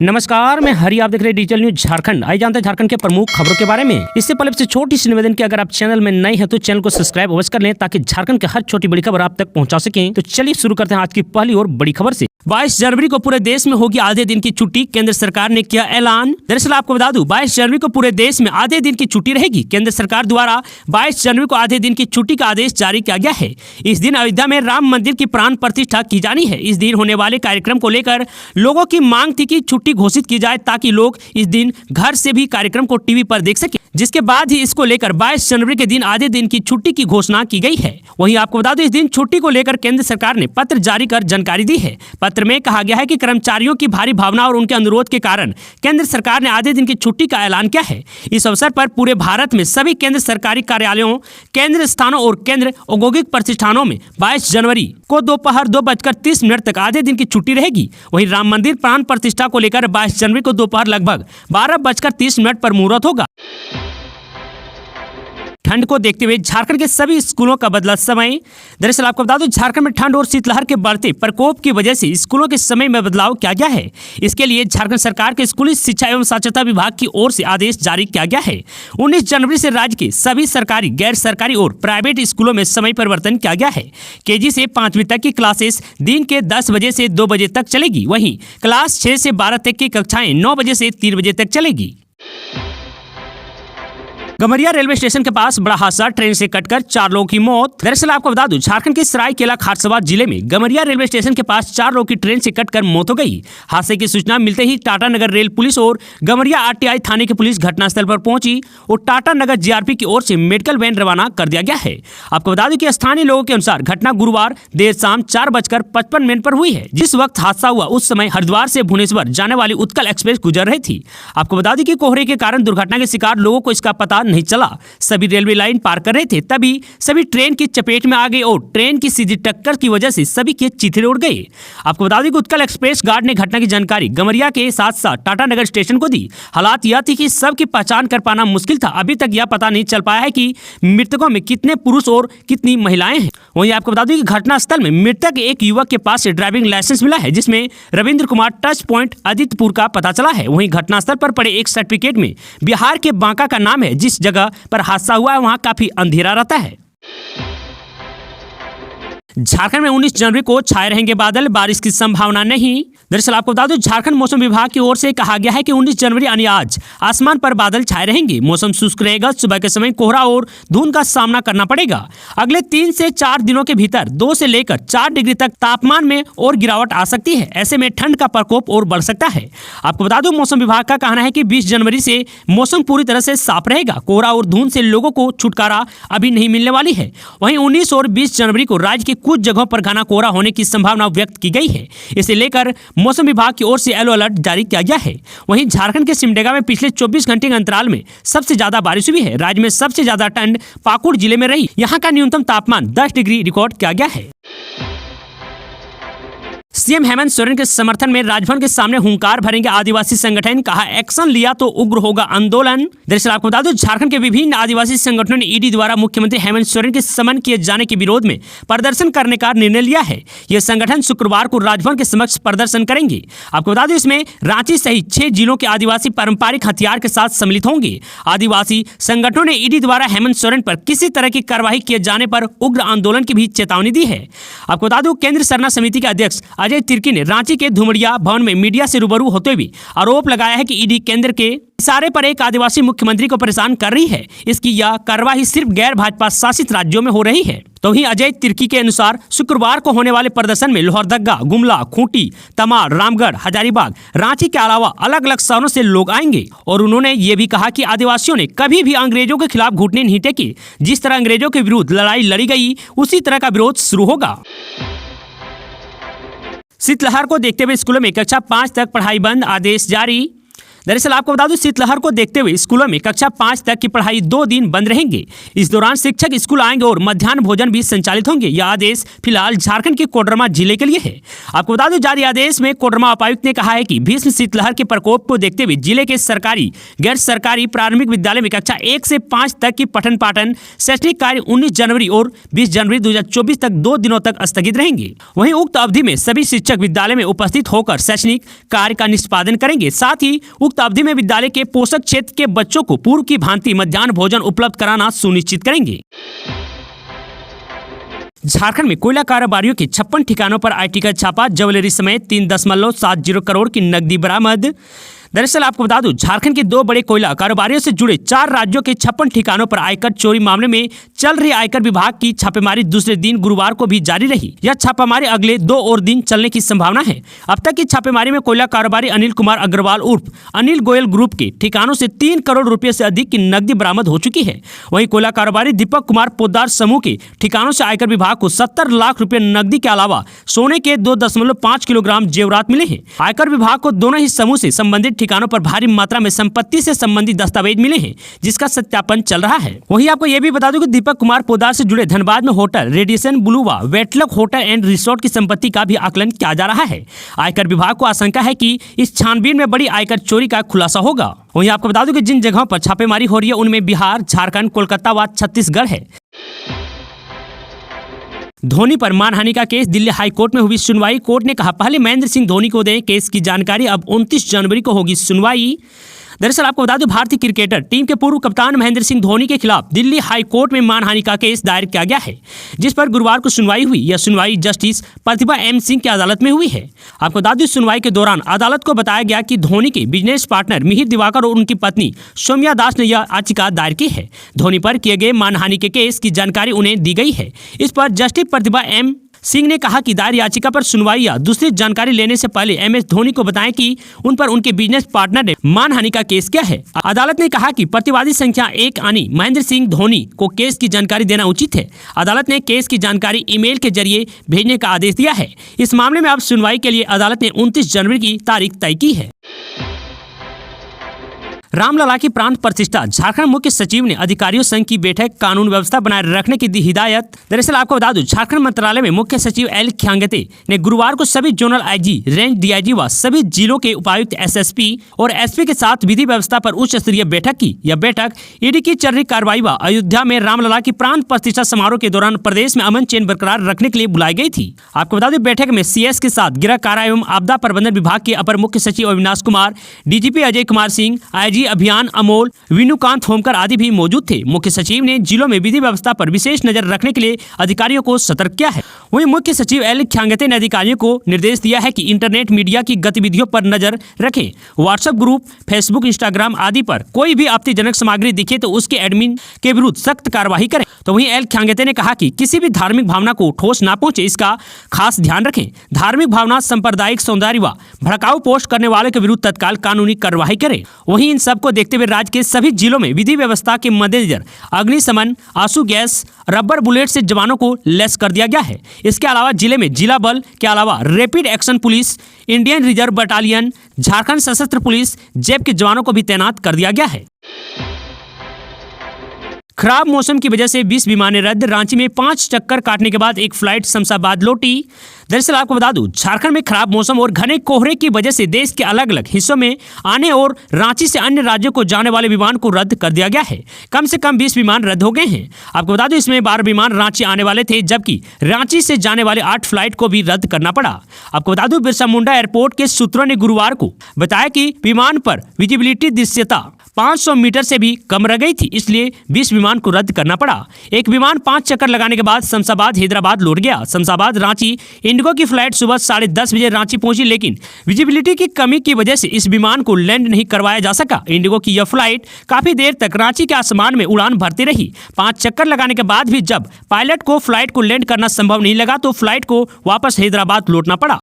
नमस्कार, मैं हरी, आप देख रहे हैं डिजिटल न्यूज झारखंड। आइए जानते हैं झारखंड के प्रमुख खबरों के बारे में। इससे पहले से छोटी सी निवेदन की अगर आप चैनल में नए हैं तो चैनल को सब्सक्राइब अवश्य कर लें ताकि झारखंड के हर छोटी बड़ी खबर आप तक पहुंचा सकें। तो चलिए शुरू करते हैं आज की पहली और बड़ी खबर से। 22 जनवरी को पूरे देश में होगी आधे दिन की छुट्टी, केंद्र सरकार ने किया ऐलान। दरअसल आपको बता दूं, 22 जनवरी को पूरे देश में आधे दिन की छुट्टी रहेगी। केंद्र सरकार द्वारा 22 जनवरी को आधे दिन की छुट्टी का आदेश जारी किया गया है। इस दिन अयोध्या में राम मंदिर की प्राण प्रतिष्ठा की जानी है। इस दिन होने वाले कार्यक्रम को लेकर लोगों की मांग थी कि छुट्टी घोषित की जाए ताकि लोग इस दिन घर से भी कार्यक्रम को टीवी पर देख सके, जिसके बाद ही इसको लेकर 22 जनवरी के दिन आधे दिन की छुट्टी की घोषणा की गई है। वहीं आपको बता दें, इस दिन छुट्टी को लेकर केंद्र सरकार ने पत्र जारी कर जानकारी दी है। पत्र में कहा गया है कि कर्मचारियों की भारी भावना और उनके अनुरोध के कारण केंद्र सरकार ने आधे दिन की छुट्टी का ऐलान किया है। इस अवसर पर पूरे भारत में सभी केंद्र सरकारी कार्यालयों, केंद्र स्थानों और केंद्र औद्योगिक प्रतिष्ठानों में 22 जनवरी को दोपहर 2:30 तक आधे दिन की छुट्टी रहेगी। वहीं राम मंदिर प्राण प्रतिष्ठा को लेकर 22 जनवरी को दोपहर लगभग 12:30 पर मुहूर्त होगा। ठंड को देखते हुए झारखंड के सभी स्कूलों का बदला समय। दरअसल आपको बता दूं, झारखंड में ठंड और शीतलहर के बढ़ते प्रकोप की वजह से स्कूलों के समय में बदलाव किया गया है। इसके लिए झारखंड सरकार के स्कूली शिक्षा एवं साक्षरता विभाग की ओर से आदेश जारी किया गया है। 19 जनवरी से राज्य के सभी सरकारी, गैर सरकारी और प्राइवेट स्कूलों में समय परिवर्तन किया गया है। केजी से 5वीं तक की क्लासेस दिन के 10 बजे से 2 बजे तक चलेगी। वहीं क्लास 6 से 12 तक की कक्षाएं 9 बजे से 3 बजे तक चलेगी। गमरिया रेलवे स्टेशन के पास बड़ा हादसा, ट्रेन से कटकर 4 लोगों की मौत। दरअसल आपको बता दूं, झारखंड के सरायकेला खारसबा जिले में गमरिया रेलवे स्टेशन के पास 4 लोगों की ट्रेन से कटकर मौत हो गई। हादसे की सूचना मिलते ही टाटा नगर रेल पुलिस और गमरिया आरटीआई थाने की पुलिस घटनास्थल पर पहुंची और टाटा नगर जीआरपी की ओर से मेडिकल वैन रवाना कर दिया गया है। आपको बता दें कि स्थानीय लोगों के अनुसार घटना गुरुवार देर शाम 4:55 पर हुई है। जिस वक्त हादसा हुआ उस समय हरिद्वार से भुवनेश्वर जाने वाली उत्कल एक्सप्रेस गुजर रही थी। आपको बता दें कि कोहरे के कारण दुर्घटना के शिकार लोगों को इसका पता नहीं चला। सभी रेलवे लाइन पार कर रहे थे, तभी सभी ट्रेन की चपेट में आ गए और ट्रेन की सीधी टक्कर की वजह से सभी के चिथड़े उड़ गए। आपको बता दें कि उत्कल एक्सप्रेस गार्ड ने घटना की जानकारी गमरिया के साथ साथ टाटा नगर स्टेशन को दी। हालात यह थी कि सबकी पहचान कर पाना मुश्किल था। अभी तक यह पता नहीं चल पाया है कि मृतकों में कितने पुरुष और कितनी महिलाएं हैं। वहीं आपको बता दें कि घटनास्थल में मृतक एक युवक के पास से ड्राइविंग लाइसेंस मिला है, जिसमें रविंद्र कुमार टच पॉइंट आदित्यपुर का पता चला है। वहीं घटनास्थल पर पड़े एक सर्टिफिकेट में बिहार के बांका का नाम है। जिस जगह पर हादसा हुआ है वहां काफी अंधेरा रहता है। झारखंड में 19 जनवरी को छाए रहेंगे बादल, बारिश की संभावना नहीं। दरअसल आपको बता दूं, झारखंड मौसम विभाग की ओर से कहा गया है कि 19 जनवरी यानी आज आसमान पर बादल छाए रहेंगे। मौसम शुष्क रहेगा। सुबह के समय कोहरा और धुंध का सामना करना पड़ेगा। अगले 3 से 4 दिनों के भीतर 2 से लेकर 4 डिग्री तक तापमान में और गिरावट आ सकती है। ऐसे में ठंड का प्रकोप और बढ़ सकता है। आपको बता दूं, मौसम विभाग का कहना है कि 20 जनवरी से मौसम पूरी तरह से साफ रहेगा। कोहरा और धुंध से लोगों को छुटकारा अभी नहीं मिलने वाली है। वहीं 19 और 20 जनवरी को राज्य के कुछ जगहों पर घना कोहरा होने की संभावना व्यक्त की गई है। इसे लेकर मौसम विभाग की ओर से येलो अलर्ट जारी किया गया है। वहीं झारखंड के सिमडेगा में पिछले 24 घंटे के अंतराल में सबसे ज्यादा बारिश हुई है। राज्य में सबसे ज्यादा ठंड पाकुड़ जिले में रही। यहां का न्यूनतम तापमान 10 डिग्री रिकॉर्ड किया गया है। सीएम हेमंत सोरेन के समर्थन में राजभवन के सामने हुंकार भरेंगे आदिवासी संगठन। कहा, एक्शन लिया तो उग्र होगा आंदोलन। दरअसल आपको बता दूं, झारखंड के विभिन्न आदिवासी संगठनों ने ईडी द्वारा मुख्यमंत्री हेमंत सोरेन के समन किए जाने के विरोध में प्रदर्शन करने का निर्णय लिया है। यह संगठन शुक्रवार को राजभवन के समक्ष प्रदर्शन करेंगे। आपको बता दें, इसमें रांची सहित 6 जिलों के आदिवासी पारंपरिक हथियार के साथ सम्मिलित होंगे। आदिवासी संगठनों ने ईडी द्वारा हेमंत सोरेन पर किसी तरह की कार्रवाई किए जाने पर उग्र आंदोलन की भी चेतावनी दी है। आपको बता दूं, केंद्र सरना समिति के अध्यक्ष अजय तिर्की ने रांची के धुमड़िया भवन में मीडिया से रूबरू होते हुए आरोप लगाया है कि ईडी केंद्र के इशारे पर एक आदिवासी मुख्यमंत्री को परेशान कर रही है। इसकी यह कार्रवाई सिर्फ गैर भाजपा शासित राज्यों में हो रही है। तो वहीं अजय तिर्की के अनुसार शुक्रवार को होने वाले प्रदर्शन में लोहरदगा, गुमला, खूंटी, तमाड़, रामगढ़, हजारीबाग, रांची के अलावा अलग अलग शहरों से लोग आएंगे। और उन्होंने ये भी कहा कि आदिवासियों ने कभी भी अंग्रेजों के खिलाफ घुटने नहीं टेके। जिस तरह अंग्रेजों के विरुद्ध लड़ाई लड़ी गई उसी तरह का विरोध शुरू होगा। शीतलहर को देखते हुए स्कूलों में कक्षा 5 तक पढ़ाई बंद, आदेश जारी। दरअसल आपको बता दूं, शीतलहर को देखते हुए स्कूलों में कक्षा 5 तक की पढ़ाई 2 दिन बंद रहेंगे। इस दौरान शिक्षक स्कूल आएंगे और मध्याह्न भोजन भी संचालित होंगे। यह आदेश फिलहाल झारखंड के कोडरमा जिले के लिए है। आपको बता दूं, जारी आदेश में कोडरमा उपायुक्त ने कहा है कि भीषण शीतलहर के प्रकोप को देखते हुए जिले के सरकारी गैर सरकारी प्राथमिक विद्यालय में कक्षा 1 से 5 तक की पठन पाठन शैक्षणिक कार्य 19 जनवरी और 20 जनवरी 2024 तक 2 दिनों तक स्थगित रहेंगे। वहीं उक्त अवधि में सभी शिक्षक विद्यालय में उपस्थित होकर शैक्षणिक कार्य का निष्पादन करेंगे। साथ ही उक्त अवधि में विद्यालय के पोषक क्षेत्र के बच्चों को पूर्व की भांति मध्याह्न भोजन उपलब्ध कराना सुनिश्चित करेंगे। झारखंड में कोयला कारोबारियों के 56 ठिकानों पर आईटी का छापा, ज्वेलरी समेत 3.70 करोड़ की नकदी बरामद। दरअसल आपको बता दूं, झारखंड के 2 बड़े कोयला कारोबारियों से जुड़े 4 राज्यों के 56 ठिकानों पर आयकर चोरी मामले में चल रही आयकर विभाग की छापेमारी दूसरे दिन गुरुवार को भी जारी रही। यह छापेमारी अगले 2 और दिन चलने की संभावना है। अब तक की छापेमारी में कोयला कारोबारी अनिल कुमार अग्रवाल उर्फ अनिल गोयल ग्रुप के ठिकानों से 3 करोड़ रुपए से अधिक की नकदी बरामद हो चुकी है। वहीं कोयला कारोबारी दीपक कुमार पोद्दार समूह के ठिकानों से आयकर विभाग को 70 लाख रुपए नकदी के अलावा सोने के 2.5 किलोग्राम जेवरात मिले हैं। आयकर विभाग को दोनों ही समूह से संबंधित ठिकानों पर भारी मात्रा में संपत्ति से संबंधित दस्तावेज मिले हैं, जिसका सत्यापन चल रहा है। वहीं आपको यह भी बता दूं कि दीपक कुमार पोद्दार से जुड़े धनबाद में होटल रेडिएशन ब्लू व वेटलक होटल एंड रिसोर्ट की संपत्ति का भी आकलन किया जा रहा है। आयकर विभाग को आशंका है कि इस छानबीन में बड़ी आयकर चोरी का खुलासा होगा। वहीं आपको बता दूं कि जिन जगहों पर छापेमारी हो रही है उनमें बिहार, झारखंड, कोलकाता व छत्तीसगढ़ है। धोनी पर मानहानि का केस, दिल्ली हाई कोर्ट में हुई सुनवाई। कोर्ट ने कहा पहले महेंद्र सिंह धोनी को दें केस की जानकारी, अब 29 जनवरी को होगी सुनवाई। दरअसल आपको बता दें, भारतीय क्रिकेटर टीम के पूर्व कप्तान महेंद्र सिंह धोनी के खिलाफ दिल्ली हाई कोर्ट में मानहानि का केस दायर किया गया है, जिस पर गुरुवार को सुनवाई हुई। यह सुनवाई जस्टिस प्रतिभा एम सिंह की अदालत में हुई है। आपको बता दें, सुनवाई के दौरान अदालत को बताया गया कि धोनी के बिजनेस पार्टनर मिहिर दिवाकर और उनकी पत्नी सौम्या दास ने यह याचिका दायर की है। धोनी पर किए गए मानहानि के केस की जानकारी उन्हें दी गई है। इस पर जस्टिस प्रतिभा एम सिंह ने कहा कि दायर याचिका पर सुनवाई या दूसरी जानकारी लेने से पहले एमएस धोनी को बताएं कि उन पर उनके बिजनेस पार्टनर ने मानहानि का केस किया है। अदालत ने कहा कि प्रतिवादी संख्या 1 यानी महेंद्र सिंह धोनी को केस की जानकारी देना उचित है। अदालत ने केस की जानकारी ईमेल के जरिए भेजने का आदेश दिया है। इस मामले में अब सुनवाई के लिए अदालत ने 29 जनवरी की तारीख तय की है। रामलला की प्रांत प्रतिष्ठा, झारखंड मुख्य सचिव ने अधिकारियों संघ की बैठक, कानून व्यवस्था बनाए रखने की दी हिदायत। दरअसल आपको बता दूं, झारखंड मंत्रालय में मुख्य सचिव एल खियांगते ने गुरुवार को सभी जोनल आईजी, रेंज डीआईजी व सभी जिलों के उपायुक्त, एसएसपी और एसपी के साथ विधि व्यवस्था पर उच्च स्तरीय बैठक की। यह बैठक ईडी की चल रही कार्रवाई व अयोध्या में रामलला की प्रांत प्रतिष्ठा समारोह के दौरान प्रदेश में अमन चैन बरकरार रखने के लिए बुलाई गई थी। आपको बता दें, बैठक में सीएस के साथ गृह कारा एवं आपदा प्रबंधन विभाग के अपर मुख्य सचिव अविनाश कुमार, डीजीपी अजय कुमार सिंह, आईजी अभियान अमोल, विनुकांत होमकर आदि भी मौजूद थे। मुख्य सचिव ने जिलों में विधि व्यवस्था पर विशेष नजर रखने के लिए अधिकारियों को सतर्क किया है। वहीं मुख्य सचिव एल खियांगते ने अधिकारियों को निर्देश दिया है कि इंटरनेट मीडिया की गतिविधियों पर नजर रखें। व्हाट्सएप ग्रुप, फेसबुक, इंस्टाग्राम आदि पर कोई भी आपत्तिजनक सामग्री दिखे तो उसके एडमिन के विरुद्ध सख्त कार्रवाई करें। तो वहीं एल खियांगते ने कहा कि किसी भी धार्मिक भावना को ठोस ना पहुंचे, इसका खास ध्यान रखें। धार्मिक भावना, सांप्रदायिक सौंदर्य व भड़काऊ पोस्ट करने वाले के विरुद्ध तत्काल कानूनी कार्रवाई करें। वहीं इन सब को देखते हुए राज्य के सभी जिलों में विधि व्यवस्था के मद्देनजर अग्निशमन, आंसू गैस, रबर बुलेट से जवानों को लैस कर दिया गया है। इसके अलावा जिले में जिला बल के अलावा rapid action police, Indian reserve battalion, Jharkhand सशस्त्र पुलिस, जैप के जवानों को भी तैनात कर दिया गया है। खराब मौसम की वजह से 20 विमानें रद्द, रांची में 5 चक्कर काटने के बाद एक फ्लाइट शमशाबाद लौटी। दरअसल आपको बता दूं, झारखंड में खराब मौसम और घने कोहरे की वजह से देश के अलग अलग हिस्सों में आने और रांची से अन्य राज्यों को जाने वाले विमान को रद्द कर दिया गया है। कम से कम 20 विमान रद्द हो गए हैं। आपको बता दूं, इसमें 12 विमान रांची आने वाले थे, जबकि रांची से जाने वाले 8 फ्लाइट को भी रद्द करना पड़ा। आपको बता दूं, बिरसा मुंडा एयरपोर्ट के सूत्रों ने गुरुवार को बताया कि विमान पर विजिबिलिटी दृश्यता 500 मीटर से भी कम रह गई थी, इसलिए 20 विमान को रद्द करना पड़ा। एक विमान 5 चक्कर लगाने के बाद शमशाबाद हैदराबाद लौट गया। शमशाबाद रांची इंडिगो की फ्लाइट सुबह 10:30 बजे रांची पहुंची, लेकिन विजिबिलिटी की कमी की वजह से इस विमान को लैंड नहीं करवाया जा सका। इंडिगो की यह फ्लाइट काफी देर तक रांची के आसमान में उड़ान भरती रही। 5 चक्कर लगाने के बाद भी जब पायलट को फ्लाइट को लैंड करना संभव नहीं लगा तो फ्लाइट को वापस हैदराबाद लौटना पड़ा।